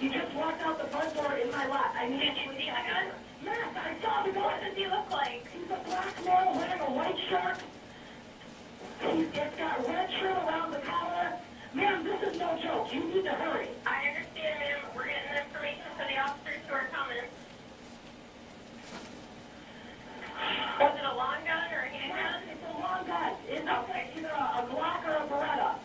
You just walked out the front door in my lot. I need Did you see the gun? Yes, I saw the gun. What does he look like? He's a black male wearing a white shirt. It's got red shirt around the collar. Ma'am, this is no joke. You need to hurry. I understand, ma'am. We're getting information for the officers who are coming. Was it a long gun or a handgun? It's a long gun. It's either a Glock or a Beretta.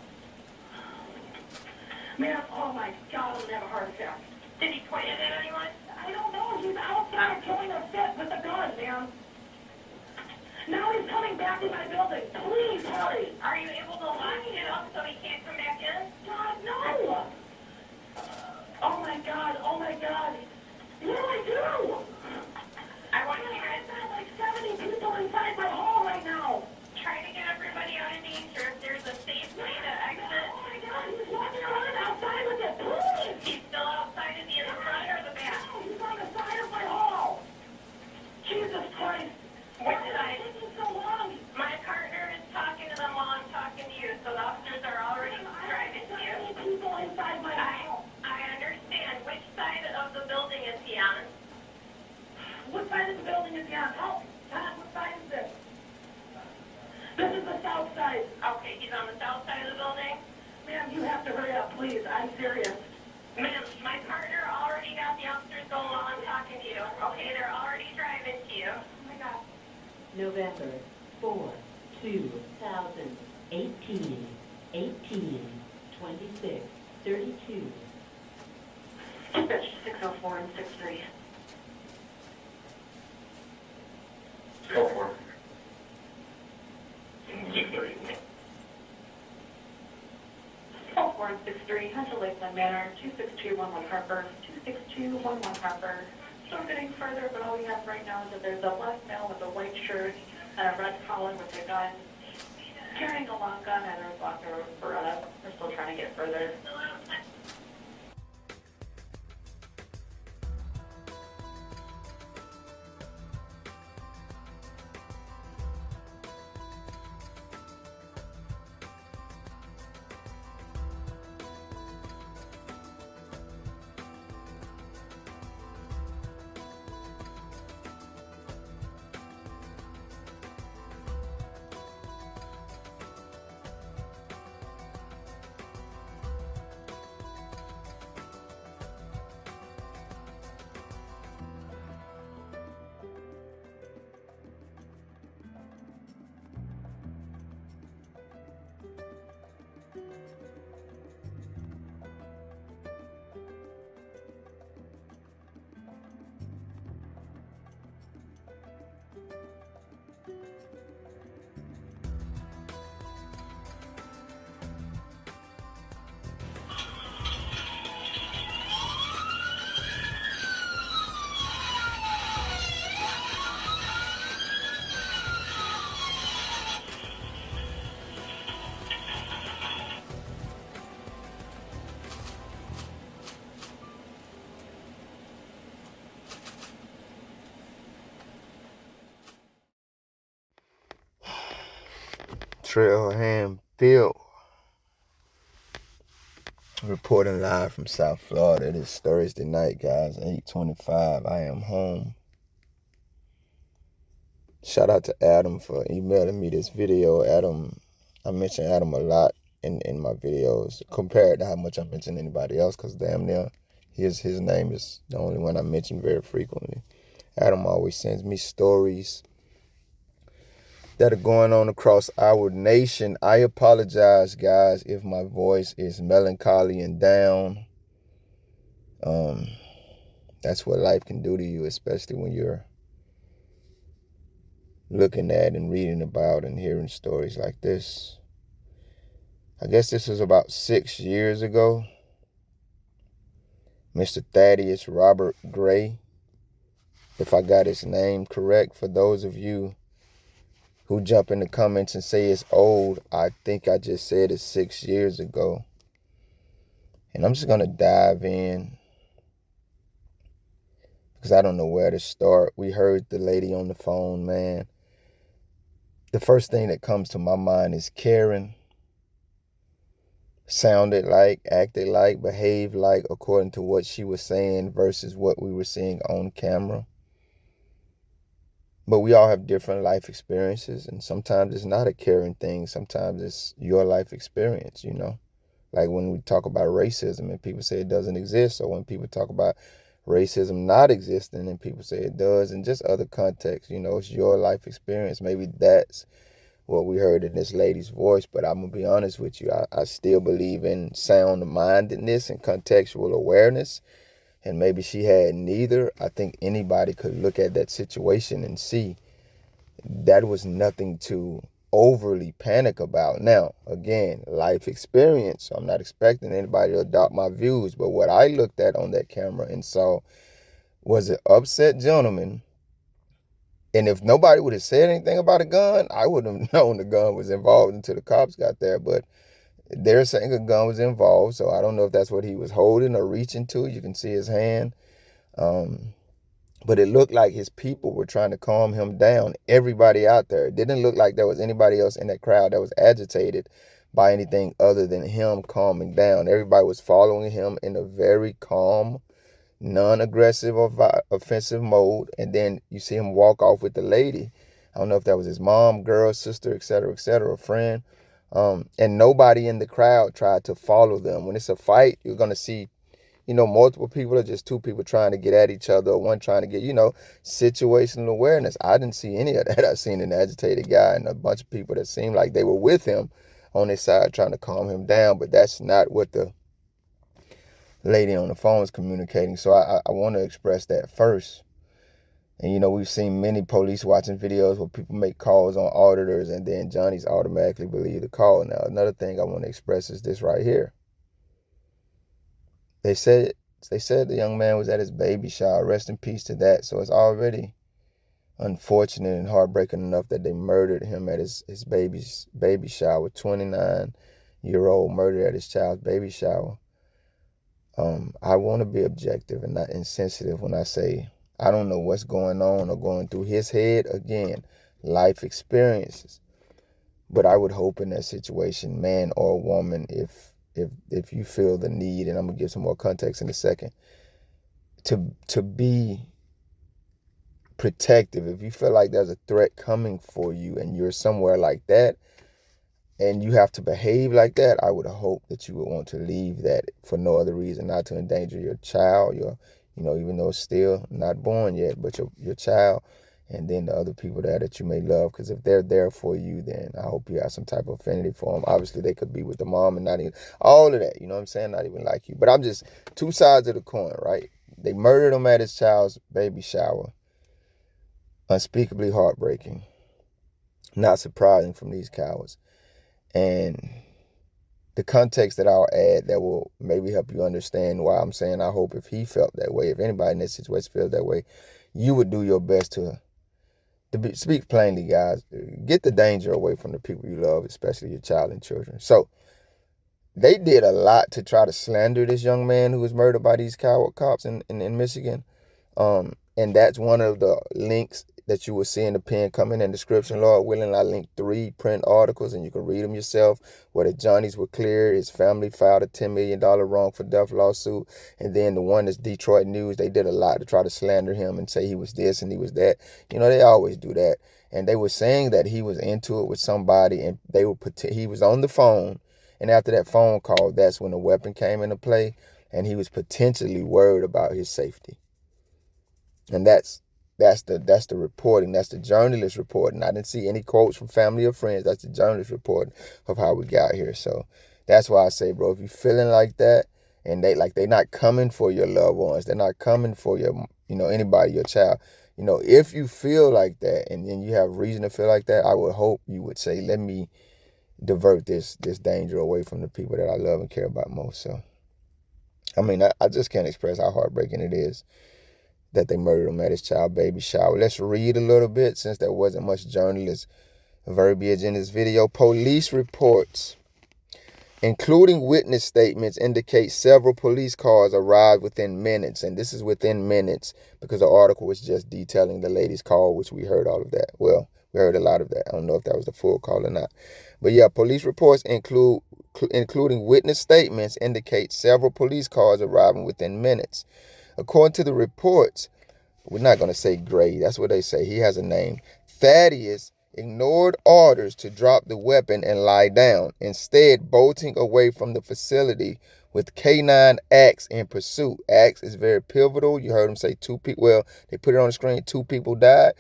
Ma'am, oh my God, I'm gonna have a heart attack. Did he point it at anyone? I don't know. He's outside throwing a fit with a gun, ma'am. Now he's coming back in my building. Please hurry. Are you able to lock it up so he can't come back in? God, no. Oh my God. Oh my God. What do I do? I want you I've guys got like 70 people inside my hall right now. try to get everybody out of danger. If there's a safe way to exit. Oh my God. He's walking around outside with it. Please. He's still outside. Is he in the front or the back? He's on the side of my hall. Jesus Christ. Which side? This is so long. My partner is talking to them while I'm talking to you, so the officers are already driving to you. 70 people inside my hall. I understand. Which side of the building is he on? What side of the building is he on? Oh, Tom, what side is this? This is the south side. Okay, he's on the south side of the building. Ma'am, you have to hurry up, please. I'm serious. Ma'am, my partner already got the officers going while I'm talking to you. Okay, they're already driving to you. Oh my God. November 4, 2018, 18, 26, 32. Dispatch 604 and 63. Go for it. 6:30. 604 and 63, Hunter Lakeland Manor, 26211 Harper, 26211 Harper. Still getting further, but all we have right now is that there's a black male with a white shirt and a red collar with a gun, carrying a long gun and a Glock or Beretta. We're still trying to get further. Still outside. Trailham Field. Reporting live from South Florida. It is Thursday night, guys, 8:25. I am home. Shout out to Adam for emailing me this video. Adam, I mention Adam a lot in my videos compared to how much I mention anybody else, because damn near his name is the only one I mention very frequently. Adam always sends me stories that are going on across our nation. I apologize, guys, if my voice is melancholy and down. That's what life can do to you, especially when you're looking at and reading about and hearing stories like this. I guess this was about 6 years ago. Mr. Thaddeus Robert Gray, if I got his name correct. For those of you who jump in the comments and say it's old, I think I just said it 6 years ago. And I'm just going to dive in because I don't know where to start. We heard the lady on the phone, man. The first thing that comes to my mind is Karen. sounded like, acted like, behaved like, according to what she was saying versus what we were seeing on camera. But we all have different life experiences, and sometimes it's not a caring thing. Sometimes it's your life experience, you know. Like when we talk about racism and people say it doesn't exist, or when people talk about racism not existing and people say it does, and just other contexts, you know, it's your life experience. Maybe that's what we heard in this lady's voice, but I'm going to be honest with you. I still believe in sound-mindedness and contextual awareness, and maybe she had neither. I think anybody could look at that situation and see that was nothing to overly panic about. Now, again, life experience. So I'm not expecting anybody to adopt my views, but what I looked at on that camera and saw was an upset gentleman. And if nobody would have said anything about a gun, I wouldn't have known the gun was involved until the cops got there. But they're saying a gun was involved, so I don't know if that's what he was holding or reaching to. You can see his hand. But it looked like his people were trying to calm him down. Everybody out there. It didn't look like there was anybody else in that crowd that was agitated by anything other than him calming down. Everybody was following him in a very calm, non-aggressive or offensive mode. And then you see him walk off with the lady. I don't know if that was his mom, girl, sister, etc., friend. And nobody in the crowd tried to follow them. When it's a fight, you're going to see, you know, multiple people or just two people trying to get at each other, or one trying to get, you know, situational awareness. I didn't see any of that. I seen an agitated guy and a bunch of people that seemed like they were with him on his side trying to calm him down, but that's not what the lady on the phone is communicating. So I want to express that first. And, you know, we've seen many police watching videos where people make calls on auditors and then Johnny's automatically believe the call. Now, another thing I want to express is this right here. They said the young man was at his baby shower. Rest in peace to that. So it's already unfortunate and heartbreaking enough that they murdered him at his baby's baby shower. 29-year-old murdered at his child's baby shower. I want to be objective and not insensitive when I say I don't know what's going on or going through his head. Again, life experiences. But I would hope in that situation, man or woman, if you feel the need, and I'm gonna give some more context in a second, to be protective. If you feel like there's a threat coming for you and you're somewhere like that and you have to behave like that, I would hope that you would want to leave that for no other reason, not to endanger your child, your, you know, even though it's still not born yet, but your child, and then the other people there that you may love. Because if they're there for you, then I hope you have some type of affinity for them. Obviously, they could be with the mom and not even, all of that, you know what I'm saying? Not even like you. But I'm just, two sides of the coin, right? They murdered him at his child's baby shower. Unspeakably heartbreaking. Not surprising from these cowards. And the context that I'll add that will maybe help you understand why I'm saying I hope if he felt that way, if anybody in this situation feels that way, you would do your best to speak plainly, guys. Get the danger away from the people you love, especially your child and children. So they did a lot to try to slander this young man who was murdered by these coward cops in Michigan. And that's one of the links that you will see in the pen coming in the description. Lord willing, I linked 3 print articles and you can read them yourself, where the Johnnies were clear. His family filed a $10 million wrongful death lawsuit. And then the one that's Detroit News, they did a lot to try to slander him and say he was this and he was that. You know, they always do that. And they were saying that he was into it with somebody, and he was on the phone. And after that phone call, that's when the weapon came into play, and he was potentially worried about his safety. And that's the reporting. That's the journalist reporting. I didn't see any quotes from family or friends. That's the journalist reporting of how we got here. So that's why I say, bro, if you're feeling like that, and they're not coming for your loved ones, they're not coming for your, you know, anybody, your child. You know, if you feel like that, and then you have reason to feel like that, I would hope you would say, let me divert this danger away from the people that I love and care about most. So, I mean, I just can't express how heartbreaking it is that they murdered him at his child baby shower. Let's read a little bit, since there wasn't much journalist verbiage in this video. Police reports, including witness statements, indicate several police cars arrived within minutes. And this is within minutes because the article was just detailing the lady's call, which we heard all of that. Well, we heard a lot of that. I don't know if that was the full call or not. But yeah, police reports include including witness statements, indicate several police cars arriving within minutes. According to the reports, we're not going to say Gray, that's what they say, he has a name. Thaddeus ignored orders to drop the weapon and lie down, instead bolting away from the facility with K9 Axe in pursuit. Axe is very pivotal. You heard him say 2 people. Well, they put it on the screen. 2 people died.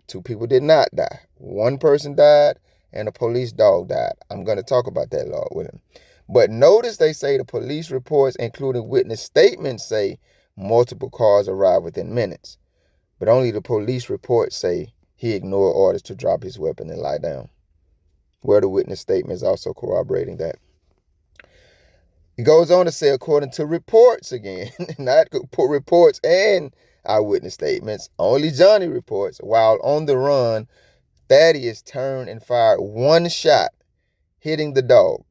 2 people did not die. 1 person died and a police dog died. I'm going to talk about that, Lord willing. But notice they say the police reports, including witness statements, say multiple cars arrived within minutes. But only the police reports say he ignored orders to drop his weapon and lie down. Where the witness statements also corroborating that. He goes on to say, according to reports again, not reports and eyewitness statements, only Johnny reports, while on the run, Thaddeus turned and fired 1 shot, hitting the dog,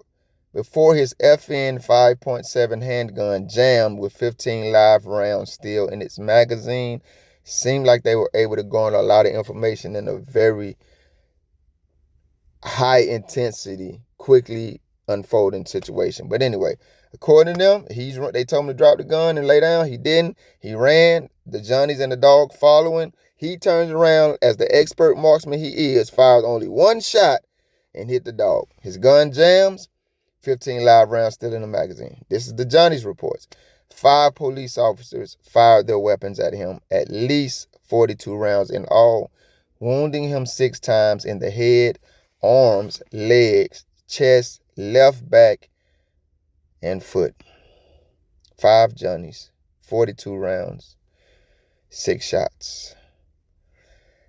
before his FN 5.7 handgun jammed with 15 live rounds still in its magazine. Seemed like they were able to garner a lot of information in a very high intensity, quickly unfolding situation. But anyway, according to them, they told him to drop the gun and lay down. He didn't. He ran. The Johnnies and the dog following. He turns around, as the expert marksman he is, fires only 1 shot and hit the dog. His gun jams, 15 live rounds still in the magazine. This is the Johnnies reports. 5 police officers fired their weapons at him, at least 42 rounds in all, wounding him 6 times in the head, arms, legs, chest, left back, and foot. 5 Johnnies, 42 rounds, 6 shots.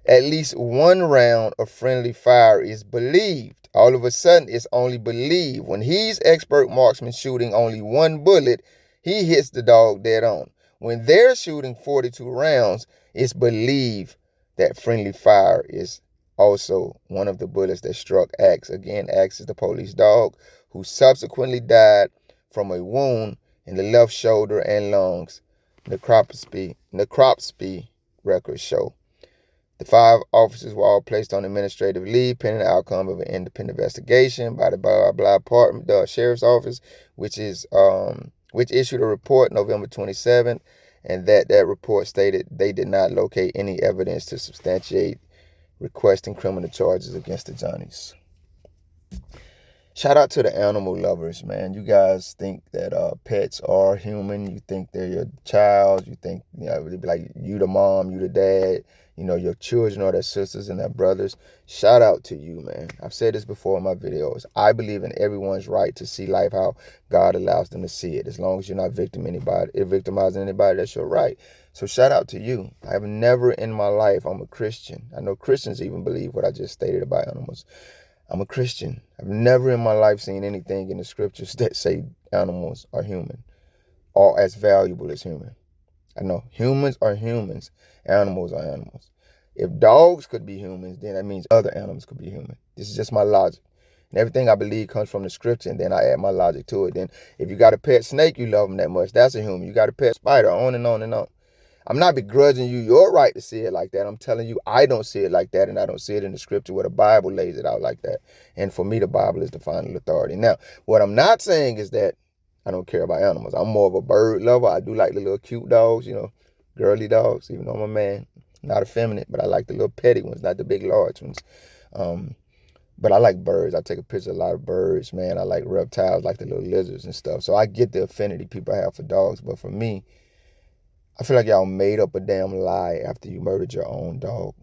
At least 1 round of friendly fire is believed. All of a sudden, it's only believed. When he's expert marksman shooting only 1 bullet, he hits the dog dead on. When they're shooting 42 rounds, it's believed that friendly fire is also one of the bullets that struck Axe. Again, Axe is the police dog who subsequently died from a wound in the left shoulder and lungs. Necropsy records show. The 5 officers were all placed on administrative leave pending the outcome of an independent investigation by the the sheriff's office, which issued a report November 27th, and that report stated they did not locate any evidence to substantiate requesting criminal charges against the Johnnies. Shout out to the animal lovers, man. You guys think that pets are human. You think they're your child. You think, they'd be like, you the mom, you the dad. Your children are their sisters and their brothers. Shout out to you, man. I've said this before in my videos. I believe in everyone's right to see life how God allows them to see it. As long as you're not victimizing anybody, that's your right. So shout out to you. I have never in my life, I'm a Christian. I know Christians even believe what I just stated about animals. I'm a Christian. I've never in my life seen anything in the scriptures that say animals are human or as valuable as human. I know humans are humans, animals are animals. If dogs could be humans, then that means other animals could be human. This is just my logic. And everything I believe comes from the scripture, and then I add my logic to it. Then if you got a pet snake, you love them that much. That's a human. You got a pet spider, on and on and on. I'm not begrudging you your right to see it like that. I'm telling you I don't see it like that, and I don't see it in the scripture where the Bible lays it out like that. And for me, the Bible is the final authority. Now, what I'm not saying is that I don't care about animals. I'm more of a bird lover. I do like the little cute dogs, girly dogs, even though I'm a man. Not effeminate, but I like the little petty ones, not the big, large ones. But I like birds. I take a picture of a lot of birds, man. I like reptiles, like the little lizards and stuff. So I get the affinity people have for dogs. But for me, I feel like y'all made up a damn lie after you murdered your own dog.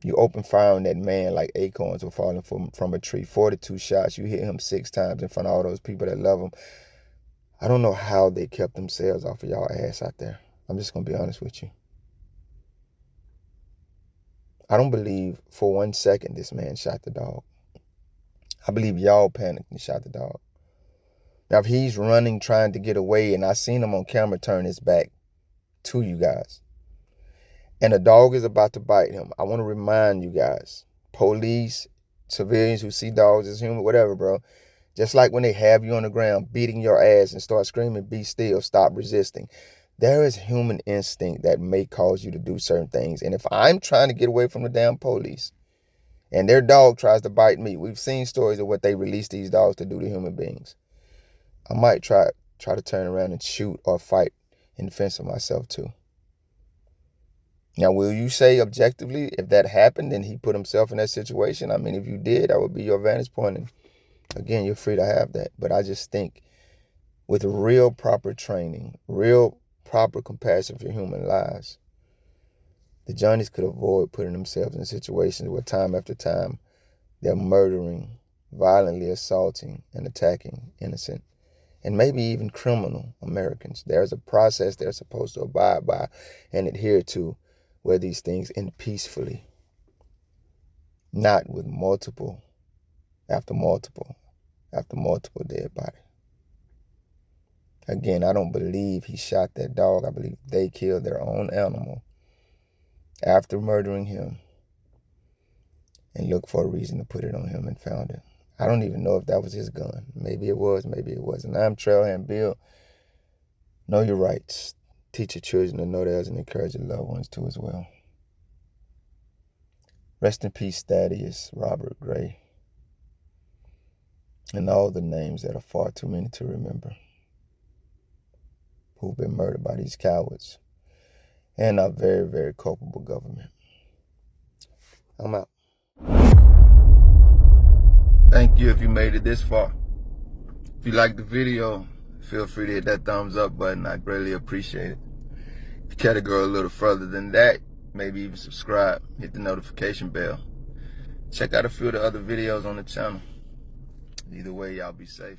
You opened fire on that man like acorns were falling from a tree. 42 shots. You hit him 6 times in front of all those people that love him. I don't know how they kept themselves off of y'all ass out there. I'm just going to be honest with you. I don't believe for 1 second this man shot the dog. I believe y'all panicked and shot the dog. Now, if he's running, trying to get away, and I seen him on camera turn his back to you guys, and a dog is about to bite him, I want to remind you guys, police, civilians who see dogs as human, whatever, bro, just like when they have you on the ground beating your ass and start screaming, be still, stop resisting, there is human instinct that may cause you to do certain things. And if I'm trying to get away from the damn police, and their dog tries to bite me. We've seen stories of what they release these dogs to do to human beings. I might try to turn around and shoot or fight in defense of myself too. Now, will you say objectively, if that happened and he put himself in that situation? I mean, if you did, that would be your vantage point. And again, you're free to have that. But I just think with real proper training, real proper compassion for human lives, the Johnnies could avoid putting themselves in situations where time after time they're murdering, violently assaulting, and attacking innocent and maybe even criminal Americans. There's a process they're supposed to abide by and adhere to where these things end peacefully, not with multiple after multiple after multiple dead bodies. Again, I don't believe he shot that dog. I believe they killed their own animal after murdering him and looked for a reason to put it on him and found it. I don't even know if that was his gun. Maybe it was, maybe it wasn't. I'm Trailhand Bill. Know your rights. Teach your children to know theirs and encourage your loved ones too as well. Rest in peace, Thaddeus, Robert Gray, and all the names that are far too many to remember, who've been murdered by these cowards and our very, very culpable government. I'm out. Thank you if you made it this far. If you liked the video, feel free to hit that thumbs up button. I greatly appreciate it. If you care to go a little further than that, maybe even subscribe, hit the notification bell. Check out a few of the other videos on the channel. Either way, y'all be safe.